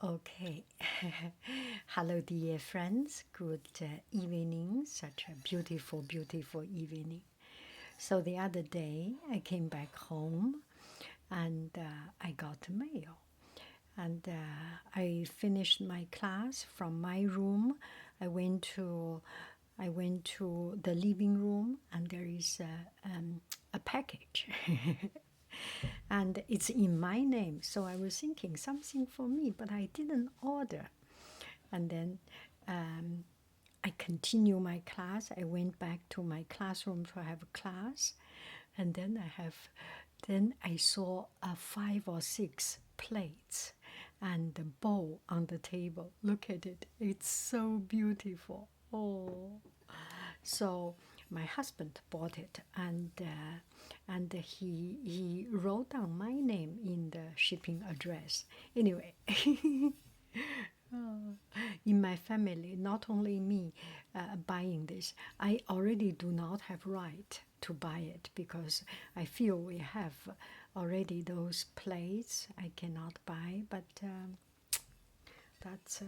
Okay. Hello, dear friends. Good evening. Such a beautiful, beautiful evening. So, the other day I came back home and I got mail. And I finished my class from my room. I went to the living room, and there is a package. And it's in my name. So I was thinking something for me, but I didn't order. And then I continue my class. I went back to my classroom to have a class, and then I saw 5 or 6 plates and the bowl on the table. Look at it; it's so beautiful. Oh, so my husband bought it, and he wrote down my name in the shipping address. Anyway, in my family, not only me buying this, I already do not have right to buy it because I feel we have already those plates. I cannot buy, but that's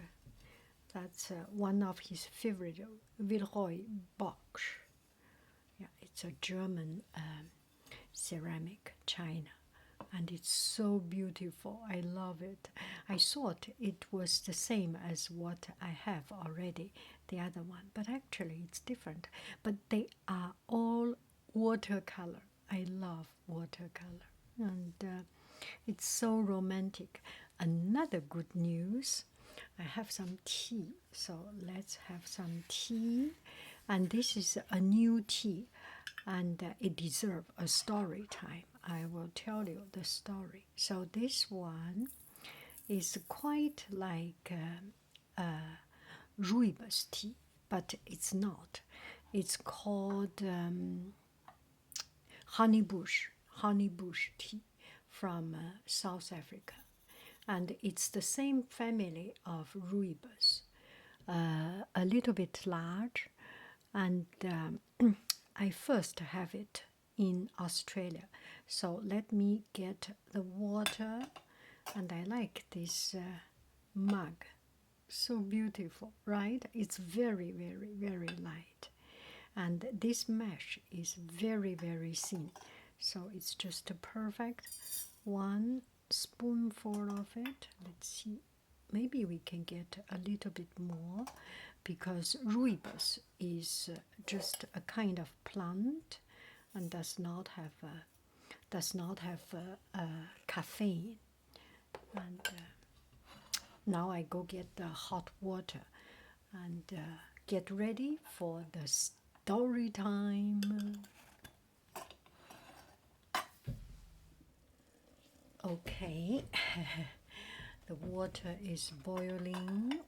one of his favorite, Villeroy box. Yeah, it's a German ceramic china, and it's so beautiful. I love it. I thought it was the same as what I have already, the other one, but actually it's different. But they are all watercolor. I love watercolor, and it's so romantic. Another good news, I have some tea, so let's have some tea. And this is a new tea, and it deserves a story time. I will tell you the story. So this one is quite like rooibos tea, but it's not. It's called honeybush tea from South Africa, and it's the same family of rooibos, a little bit large, and I first have it in Australia. So let me get the water, and I like this mug. So beautiful, right? It's very, very, very light. And this mesh is very, very thin. So it's just a perfect 1 spoonful of it. Let's see. Maybe we can get a little bit more because rooibos is just a kind of plant and does not have caffeine. And now I go get the hot water and get ready for the story time. Okay, the water is boiling,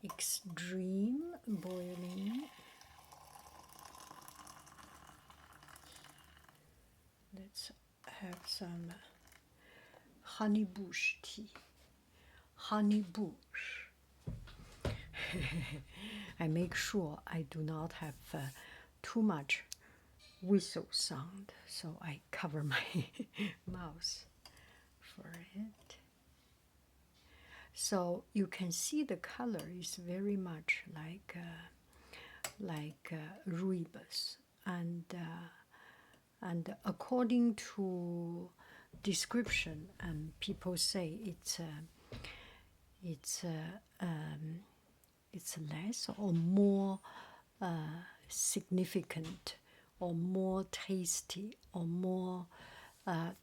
extreme boiling. Let's have some honey bush tea. Honey bush. I make sure I do not have too much whistle sound, so I cover my mouth for it. So you can see the color is very much like rooibos, and according to description, people say it's less or more significant or more tasty or more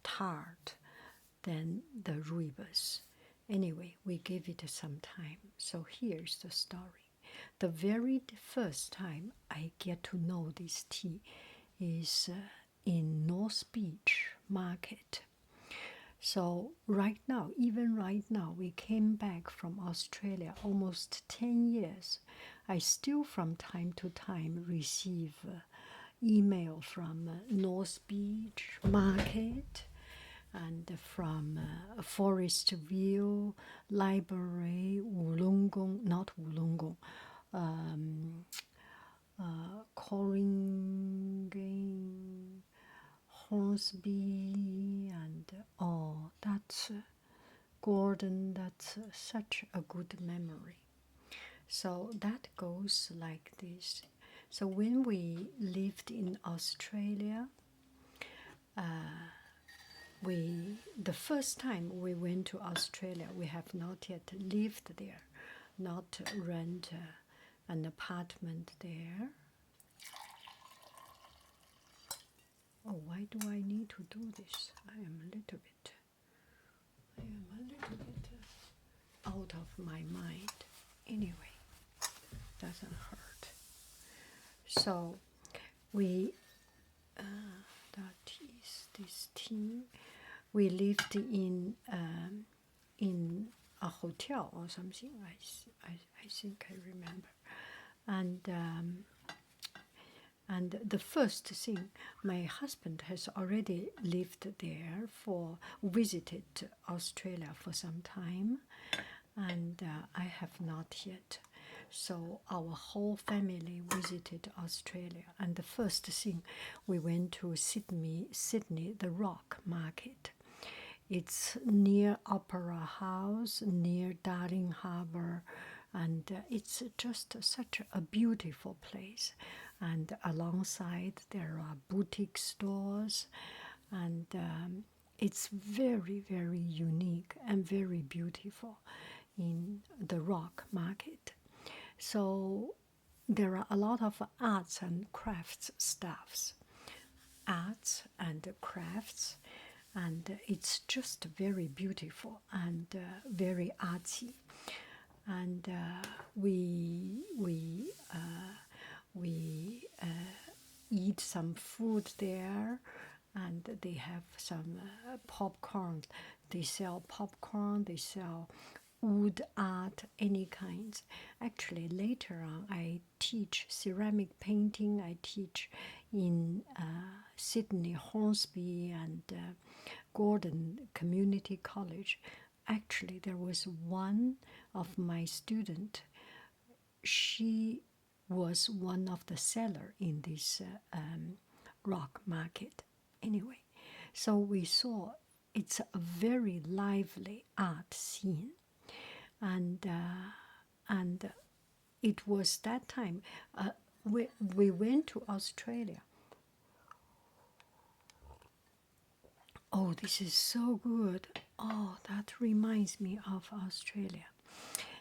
tart than the rooibos. Anyway, we give it some time. So here's the story. The very first time I get to know this tea is in North Beach Market. So even right now, we came back from Australia almost 10 years. I still from time to time receive email from North Beach Market and from Forest View Library, Wollongong, not Wollongong, Corrington, Hornsby, and that's Gordon, that's such a good memory. So that goes like this. So when we lived in Australia, the first time we went to Australia, we have not yet lived there, not rent an apartment there. Oh, why do I need to do this? I am a little bit out of my mind. Anyway, doesn't hurt. So we that is this team. We lived in a hotel or something. I think I remember, and the first thing, my husband has already lived there visited Australia for some time, and I have not yet. So our whole family visited Australia, and the first thing we went to Sydney, the Rock Market. It's near Opera House, near Darling Harbour, and it's just such a beautiful place. And alongside there are boutique stores, and it's very, very unique and very beautiful in the Rock Market. So there are a lot of arts and crafts stuffs, arts and crafts, and it's just very beautiful and very artsy. And we eat some food there, and they have some popcorn. They sell popcorn. They sell wood art, any kinds. Actually, later on, I teach ceramic painting. I teach in Sydney, Hornsby, and Gordon Community College. Actually, there was one of my student. She was one of the seller in this Rock Market. Anyway, so we saw it's a very lively art scene, and it was that time we went to Australia. Oh, this is so good. Oh, that reminds me of Australia.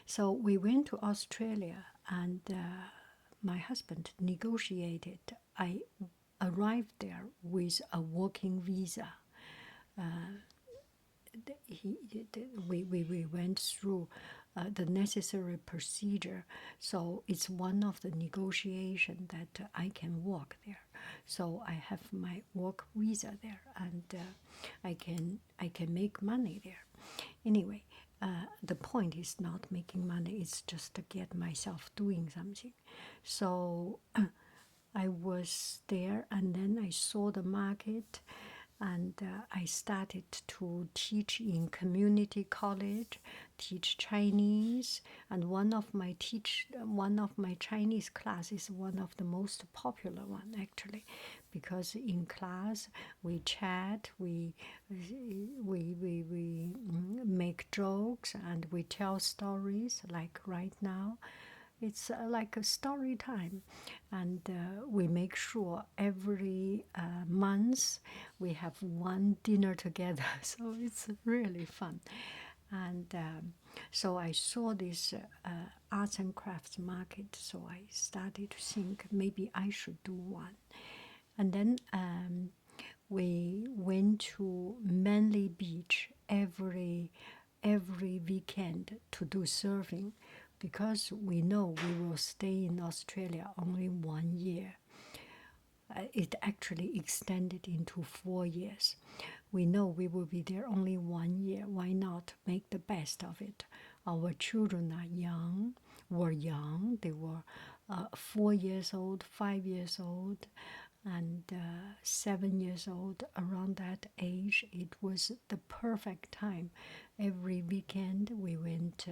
So we went to Australia, and my husband negotiated. I arrived there with a working visa. We went through the necessary procedure, so it's one of the negotiation that I can work there. So I have my work visa there, and I can make money there. Anyway, the point is not making money; it's just to get myself doing something. So I was there, and then I saw the market, and I started to teach in community college, teach Chinese, and one of my Chinese class is one of the most popular one actually, because in class we chat, we make jokes, and we tell stories like right now. It's like a story time, and we make sure every month we have one dinner together. So it's really fun. And so I saw this arts and crafts market, so I started to think maybe I should do one. And then we went to Manly Beach every weekend to do surfing, because we know we will stay in Australia only 1 year. It actually extended into 4 years. We know we will be there only 1 year. Why not make the best of it? Our children were young. They were 4 years old, 5 years old, and 7 years old. Around that age, it was the perfect time. Every weekend we went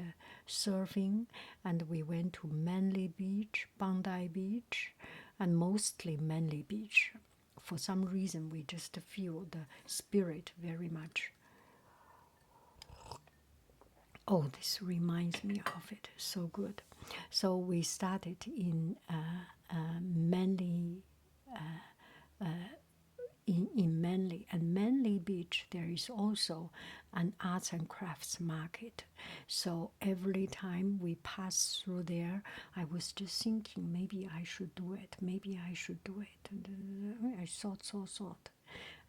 surfing, and we went to Manly Beach, Bondi Beach, and mostly Manly Beach. For some reason, we just feel the spirit very much. Oh, this reminds me of it. So good. So we started in Manly, in Manly, and Manly Beach. There is also an arts and crafts market. So every time we pass through there, I was just thinking maybe I should do it. Maybe I should do it. And I thought.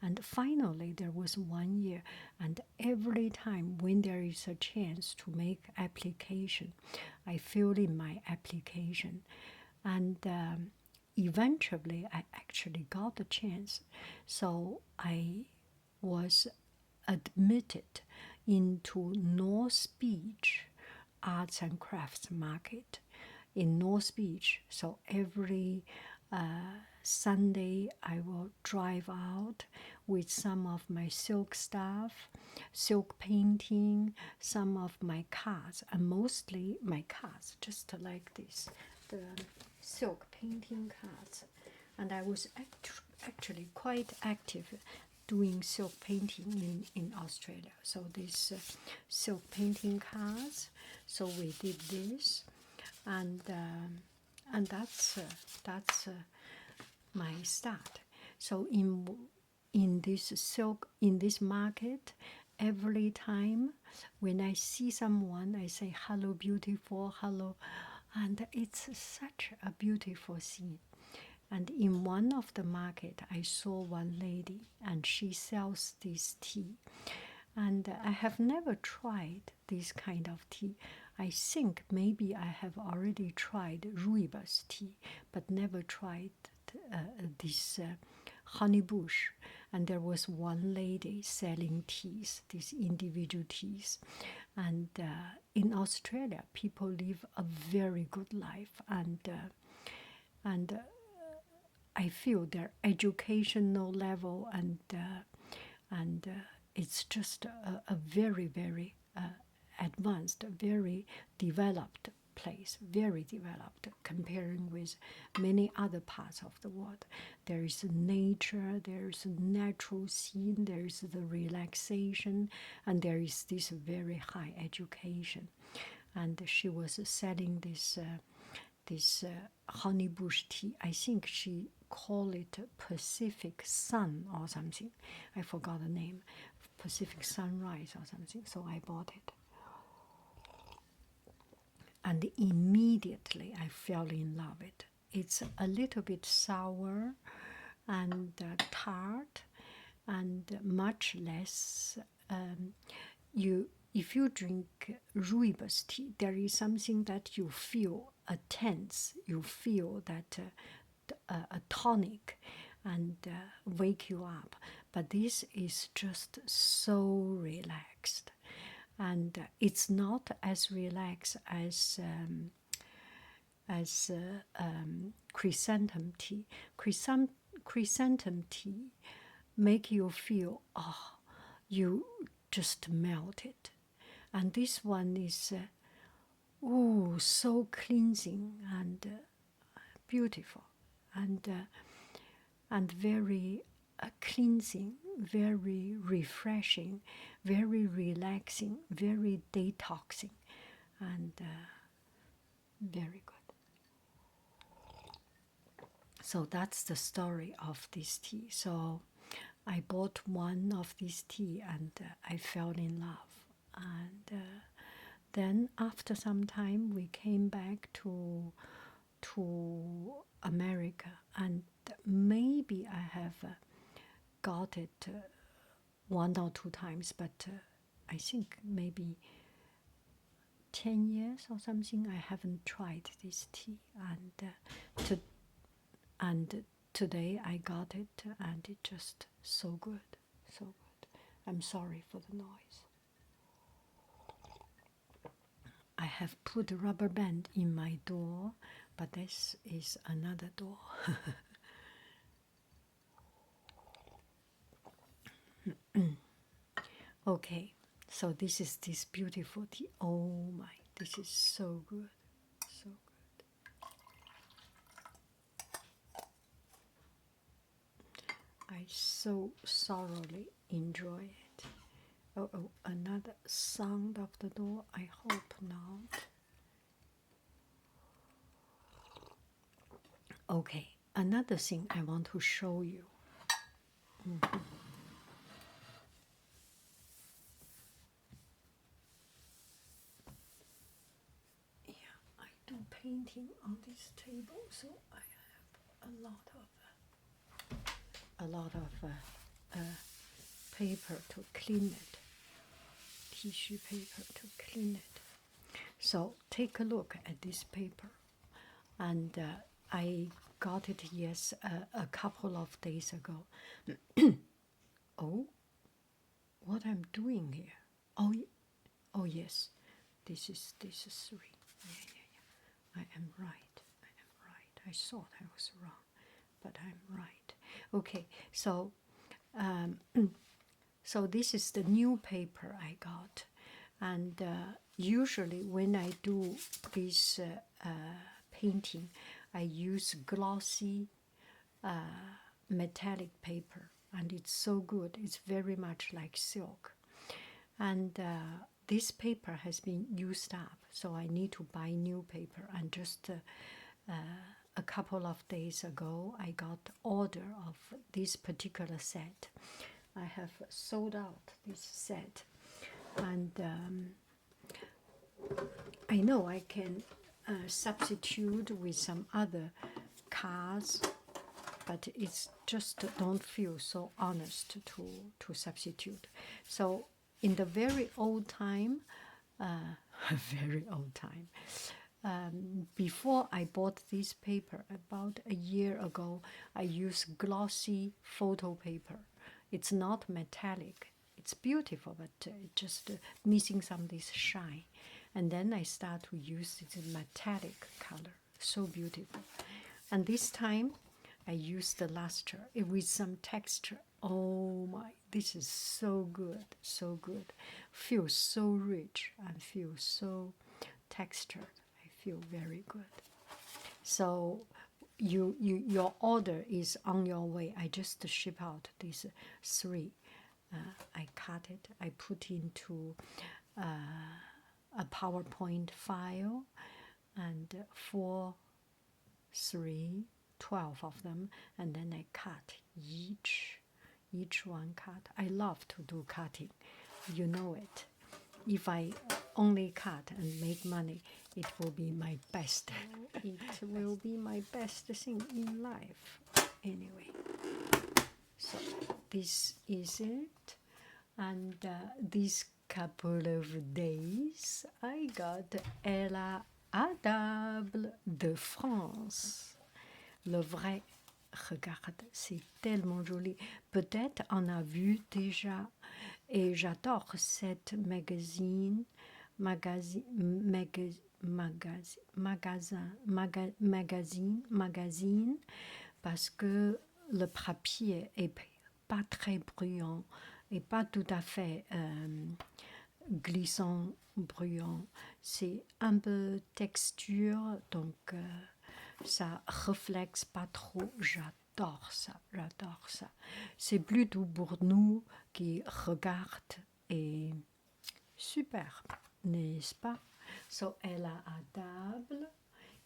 And finally, there was 1 year, and every time when there is a chance to make application, I fill in my application, and eventually I actually got the chance. So I was admitted into North Beach Arts and Crafts Market in North Beach. So every Sunday I will drive out with some of my silk stuff, silk painting, some of my cards, and mostly my cards, just like this, the silk painting cards. And I was actually quite active doing silk painting in Australia. So these silk painting cards. So we did this, and that's my start. So in this silk, in this market, every time when I see someone, I say hello, beautiful, hello, and it's such a beautiful scene. And in one of the market, I saw one lady, and she sells this tea. And I have never tried this kind of tea. I think maybe I have already tried rooibos tea, but never tried this honey bush. And there was one lady selling teas, these individual teas. And in Australia, people live a very good life, and I feel their educational level and it's just a very very advanced, very developed place, very developed comparing with many other parts of the world. There is nature, there is a natural scene, there is the relaxation, and there is this very high education. And she was selling this honey bush tea. I think she called it Pacific Sun or something. I forgot the name. Pacific Sunrise or something. So I bought it. And immediately I fell in love with it. It's a little bit sour and tart, and much less. If you drink rooibos tea, there is something that you feel a tense. You feel that a tonic, and wake you up. But this is just so relaxed, and it's not as relaxed as chrysanthem tea. Chrysanthem tea make you feel, oh, you just melt it. And this one is so cleansing and beautiful, and very cleansing, very refreshing, very relaxing, very detoxing, and very good. So that's the story of this tea. So I bought one of this tea, and I fell in love. And then after some time, we came back to America, and maybe I have got it 1 or 2 times, but I think maybe 10 years or something I haven't tried this tea, and today I got it, and it's just so good, so good. I'm sorry for the noise. I have put a rubber band in my door, but this is another door. Okay, so this is this beautiful tea. Oh my, this is so good, so good. I so thoroughly enjoy it. Oh, oh, another sound of the door. I hope not. Okay, another thing I want to show you. Yeah, I do painting on this table, so I have a lot of paper to clean it, tissue paper to clean it. So take a look at this paper, and I got it a couple of days ago. Oh, what I'm doing here? Oh, oh yes, this is 3. I am right. I am right. I thought I was wrong, but I'm right. Okay, so so this is the new paper I got, and usually when I do this painting, I use glossy metallic paper, and it's so good. It's very much like silk, and this paper has been used up, so I need to buy new paper. And just a couple of days ago, I got order of this particular set. I have sold out this set, and I know I can substitute with some other cards, but it's just don't feel so honest to substitute. So in the very old time, very old time, before I bought this paper, about a year ago, I used glossy photo paper. It's not metallic. It's beautiful, but just missing some of this shine. And then I start to use this metallic color. So beautiful. And this time, I used the luster with some texture. Oh my, this is so good, so good. Feels so rich and feels so textured. I feel very good. So your order is on your way. I just ship out these 3. I cut it. I put into a PowerPoint file, and 4, 3, 12 of them, and then I cut each one cut. I love to do cutting, you know it. If I only cut and make money, it will be my best. It will be my best thing in life. Anyway, so this is it. And this couple of days, I got Ella Adable de France. Le vrai, regarde, c'est tellement joli. Peut-être on a vu déjà, et j'adore cette magazine, parce que le papier est pas très bruyant et pas tout à fait glissant, bruyant. C'est un peu texture, donc ça reflète pas trop. J'adore ça, j'adore ça. C'est plutôt pour nous qui regardent, et super, n'est-ce pas? So, elle a à table,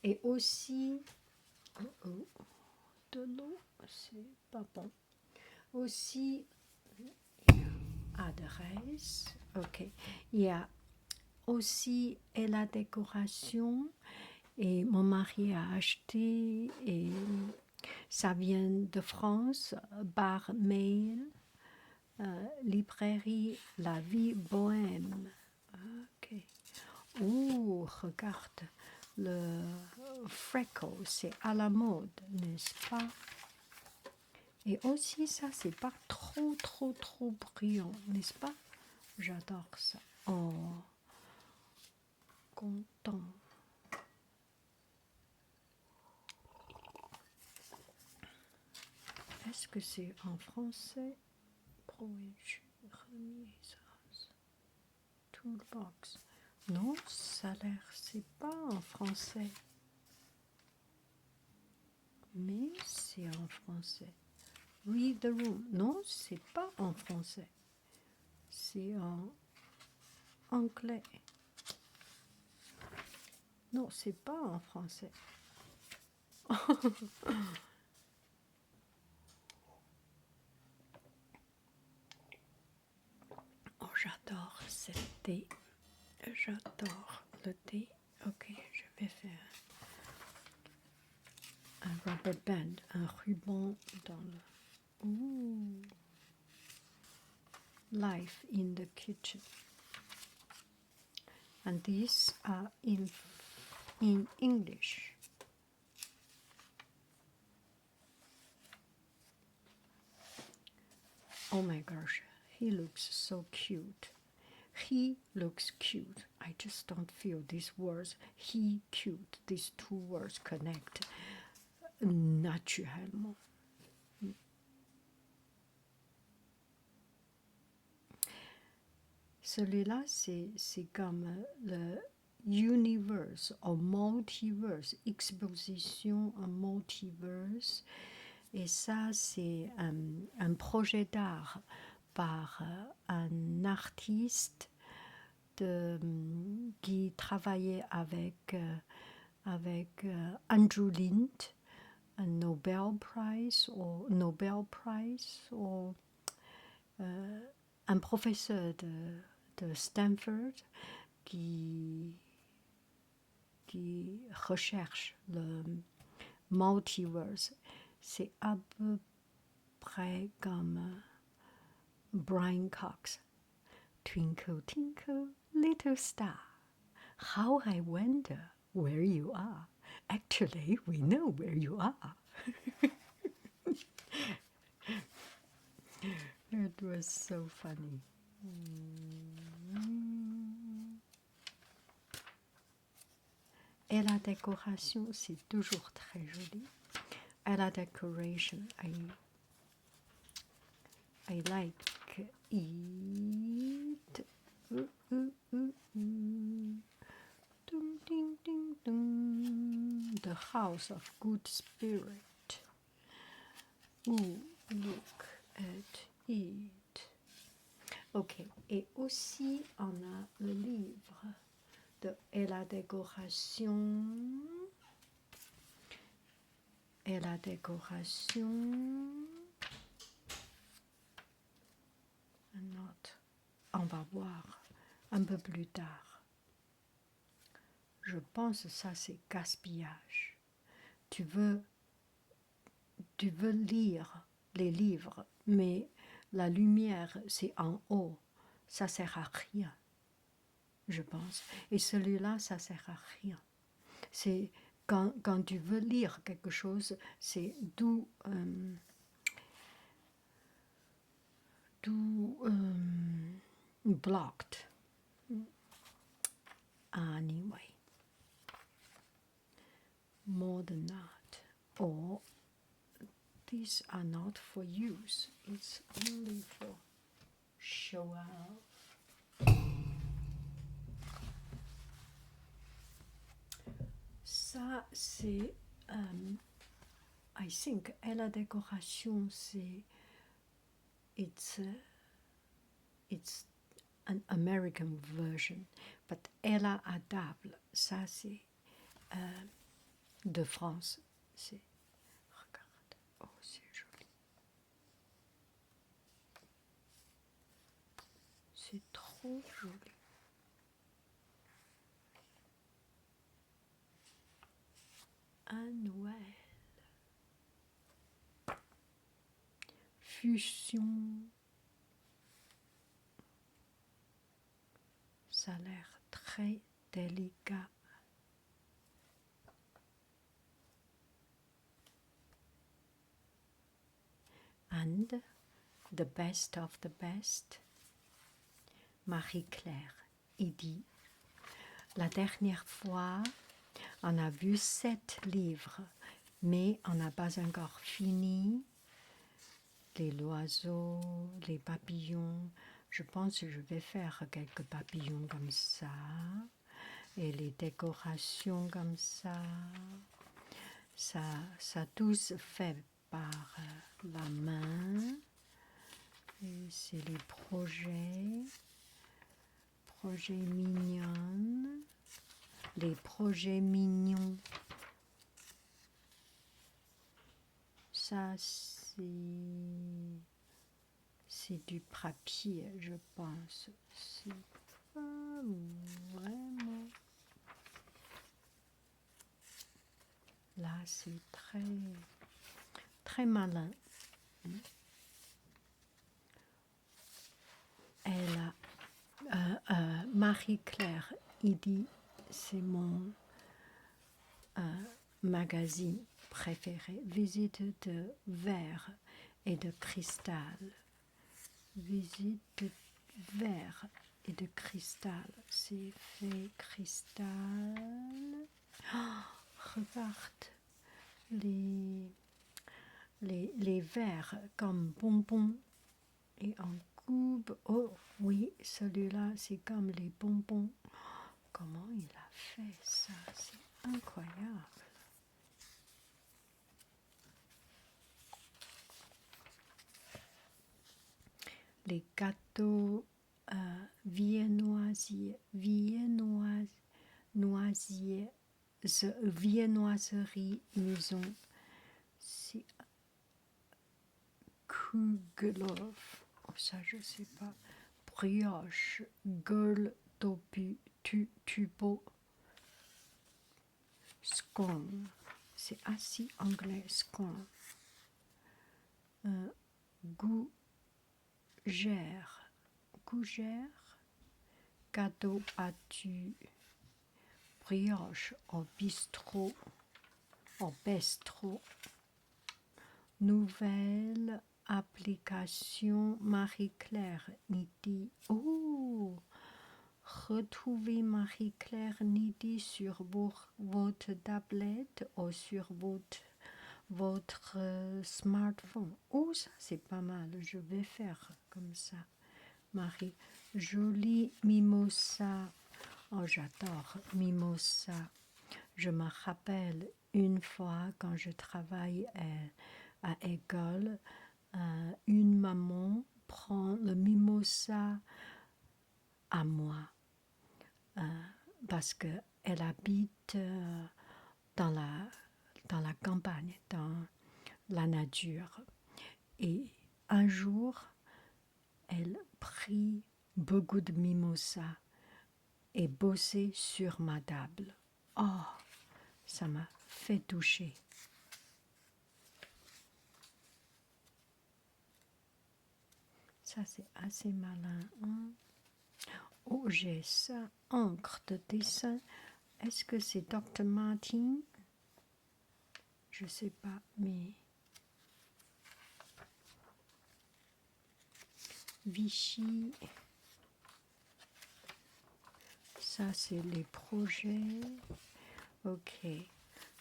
et aussi de l'eau, c'est pas bon. Aussi, adresse, ok. Il y a aussi la décoration, et mon mari a acheté, et ça vient de France, par mail, librairie La Vie Bohème. Ok. Oh, regarde, le freckle, c'est à la mode, n'est-ce pas? Et aussi ça, c'est pas trop brillant, n'est-ce pas? J'adore ça. Oh, content. Est-ce que c'est en français? Toolbox. Non, ça a l'air, c'est pas en français. Mais c'est en français. Read the room. Non, c'est pas en français. c'est en anglais. Non, c'est pas en français. Oh, j'adore ce thé. J'adore le thé. Ok, je vais faire un rubber band, un ruban dans le... Ooh. Life in the kitchen. And these are in English. Oh my gosh, he looks so cute. He looks cute. I just don't feel these words, he cute, these two words connect naturellement. Celui-là, c'est comme le universe ou multiverse, exposition en multiverse. Et ça, c'est un projet d'art par un artiste qui travaillait avec Andrew Lind, un Nobel Prize ou un professeur de Stanford qui recherche le multiverse. C'est à peu près comme Brian Cox. Twinkle, twinkle, little star, how I wonder where you are. Actually, we know where you are. It was so funny. Et la décoration, c'est toujours très joli. Et la décoration, I like it. Dum, ding, ding, dum. The house of good spirit. Ooh, look at it. Ok, et aussi on a le livre de Et la décoration. Et la décoration. Note. On va voir un peu plus tard. Je pense que ça c'est gaspillage. Tu veux lire les livres, mais la lumière c'est en haut. Ça sert à rien, je pense. Et celui-là, ça sert à rien. C'est quand tu veux lire quelque chose, c'est d'où blocked. Anyway, more than that, or these are not for use. It's only for show off. Ça, c'est, I think, et la décoration, c'est, it's an American version, but Ella Adable, ça c'est de France. C'est, regarde, oh c'est joli. C'est trop joli. Un Noël. Fusion. Ça a l'air très délicat. And the best of the best, Marie-Claire, il dit, la dernière fois, on a vu 7 livres, mais on n'a pas encore fini. Les oiseaux, les papillons. Je pense que je vais faire quelques papillons comme ça. Et les décorations comme ça. Ça tous fait par la main. Et c'est les projets mignons, les projets mignons. Ça, c'est du papier, je pense. C'est pas vraiment. Là, c'est très malin. Elle a Marie-Claire, il dit, c'est mon magazine préféré. Visite de verre et de cristal. Visite de verre et de cristal. C'est fait cristal. Oh, regarde les verres comme bonbons et en coupe. Oh oui, celui-là c'est comme les bonbons. Comment il a fait ça? C'est incroyable. Les gâteaux viennoiserie maison. C'est Kugelhof. Oh, ça, je sais pas. Brioche, gueule, tubo, scone. C'est assez anglais, scone. Gougère, gâteau battu, brioche au bistrot, nouvelle application Marie-Claire Nidi. Oh, retrouvez Marie-Claire Nidi sur votre tablette ou sur votre smartphone. Oh, ça c'est pas mal, je vais faire comme ça. Marie, jolie mimosa. Oh, j'adore mimosa. Je me rappelle une fois quand je travaille à école, une maman prend le mimosa à moi parce qu'elle habite dans la campagne, dans la nature. Et un jour, elle prit beaucoup de mimosa et bossait sur ma table. Oh, ça m'a fait toucher. Ça, c'est assez malin. Hein? Oh, j'ai ça, encre de dessin. Est-ce que c'est Dr. Martin? Je sais pas, mais Vichy. Ça, c'est les projets. Ok.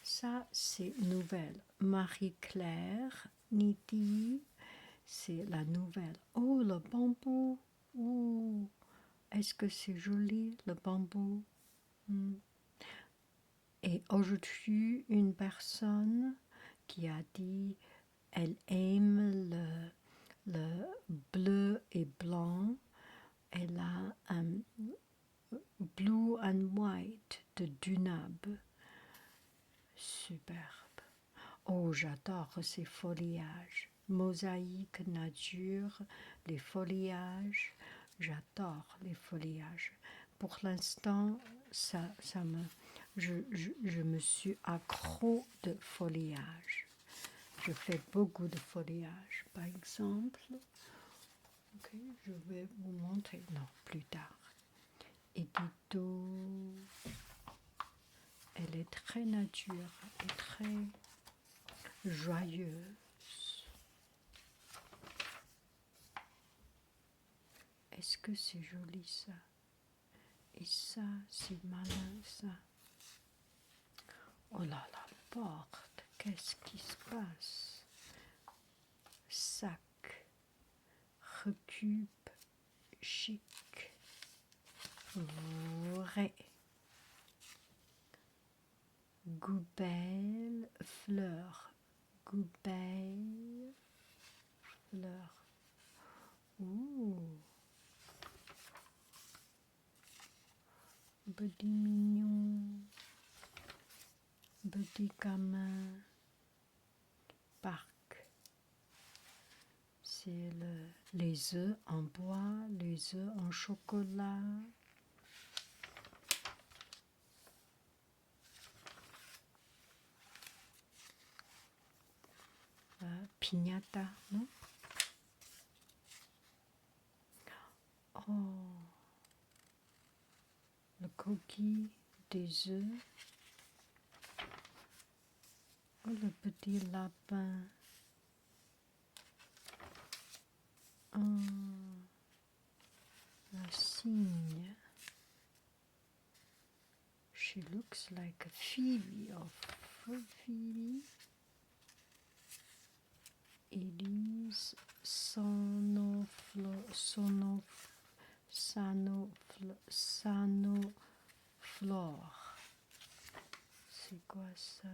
Ça, c'est nouvelle. Marie-Claire Nidi. C'est la nouvelle. Oh, le bambou. Oh, est-ce que c'est joli, le bambou? Et aujourd'hui, une personne qui a dit elle aime le bleu et blanc. Elle a un blue and white de Dunab. Superbe. Oh, j'adore ces feuillages. Mosaïque, nature, les feuillages. J'adore les feuillages. Pour l'instant, je me suis accro de feuillage. Je fais beaucoup de feuillage. Par exemple, okay, je vais vous montrer, non, plus tard. Édito. Elle est très nature et très joyeuse. Est-ce que c'est joli ça? Et ça, c'est malin ça. Oh là, la porte, qu'est-ce qui se passe? Sac, récup, chic, vrai. Goubelle, fleur, goubelle, fleur. Ouh. Petit mignon. Petit gamin. Parc. C'est les œufs en bois, les œufs en chocolat. Piñata, non? Oh, le coquille des œufs. Oh, le petit lapin. Oh, la cygne. She looks like a Phoebe of Phoebe. Elise Sanoflore. C'est quoi ça?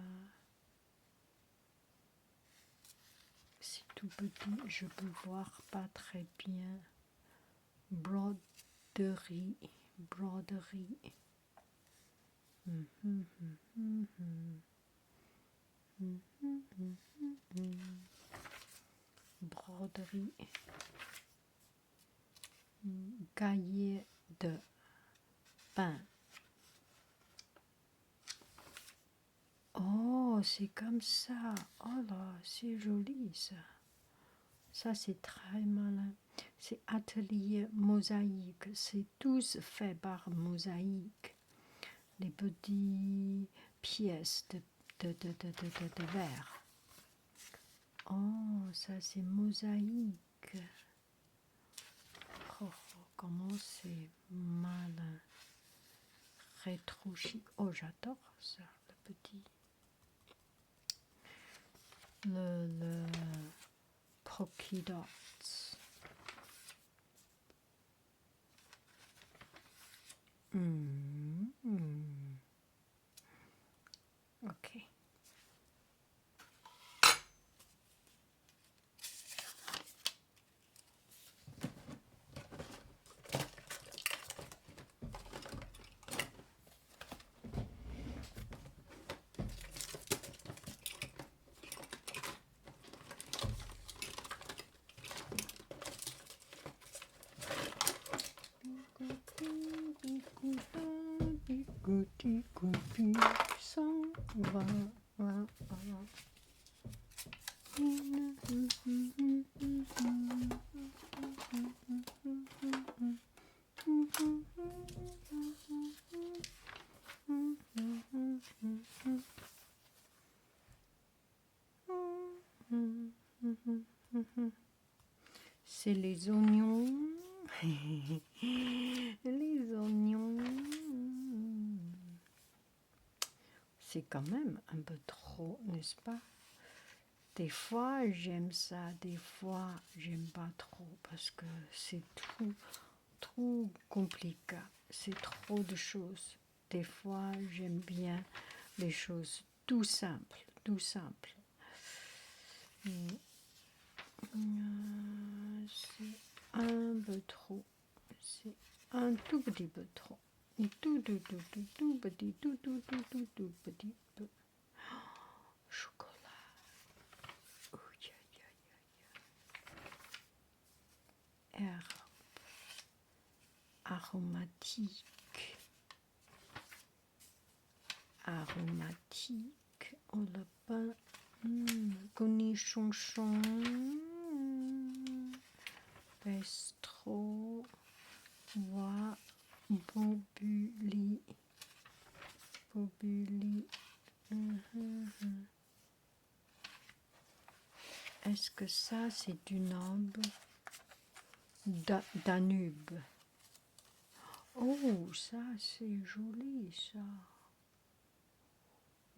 C'est tout petit, je peux voir pas très bien. Broderie. Broderie. Cahier de pain. Oh, c'est comme ça. Oh là, c'est joli ça. Ça, c'est très malin. C'est atelier mosaïque. C'est tous fait par mosaïque. Les petites pièces de verre. Oh, ça, c'est mosaïque. Oh, comment c'est malin. Rétro chic. Oh, j'adore ça, le petit. Le polka dots. Ok. S'en va. C'est les oignons. Les oignons. C'est quand même un peu trop, n'est-ce pas? Des fois, j'aime ça, des fois, j'aime pas trop parce que c'est trop compliqué. C'est trop de choses. Des fois, j'aime bien les choses tout simples, C'est un peu trop. C'est un tout petit peu trop. Tout petit peu. Chocolat. Herbe. Aromatique. Oh, le pain. Cornichon. Pestro. Bois. Bobuli. Est-ce que ça, c'est du Danube? Danube. Oh, ça, c'est joli, ça.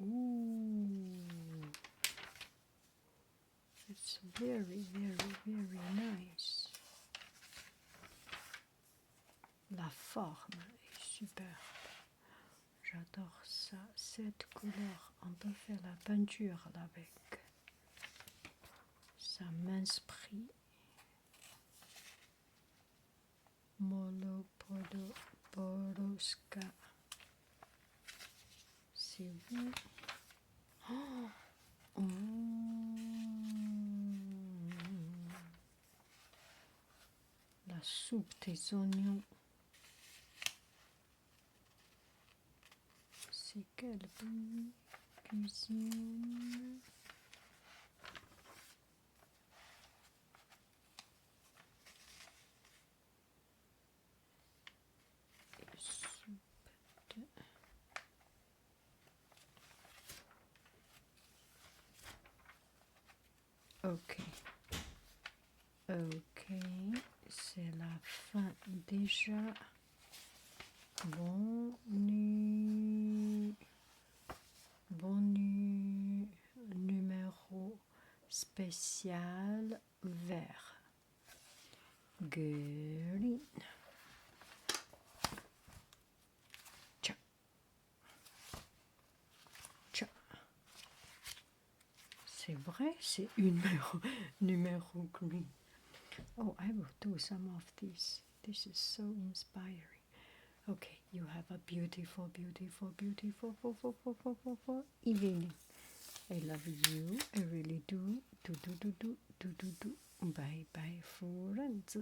Ooh. It's very nice. La forme est superbe. J'adore ça. Cette couleur, on peut faire la peinture avec. Ça m'inspire. Molopodoboroska. C'est vous. Oh. La soupe des oignons. C'est quel pays? Cuisine. Ok, ok, c'est la fin déjà. Bon numéro spécial vert. Green. Tcha. Tcha. C'est vrai, c'est numéro green. Oh, I will do some of this. This is so inspiring. Okay, you have a beautiful, beautiful, beautiful, evening. I love you. I really do. Do. Bye bye, friends.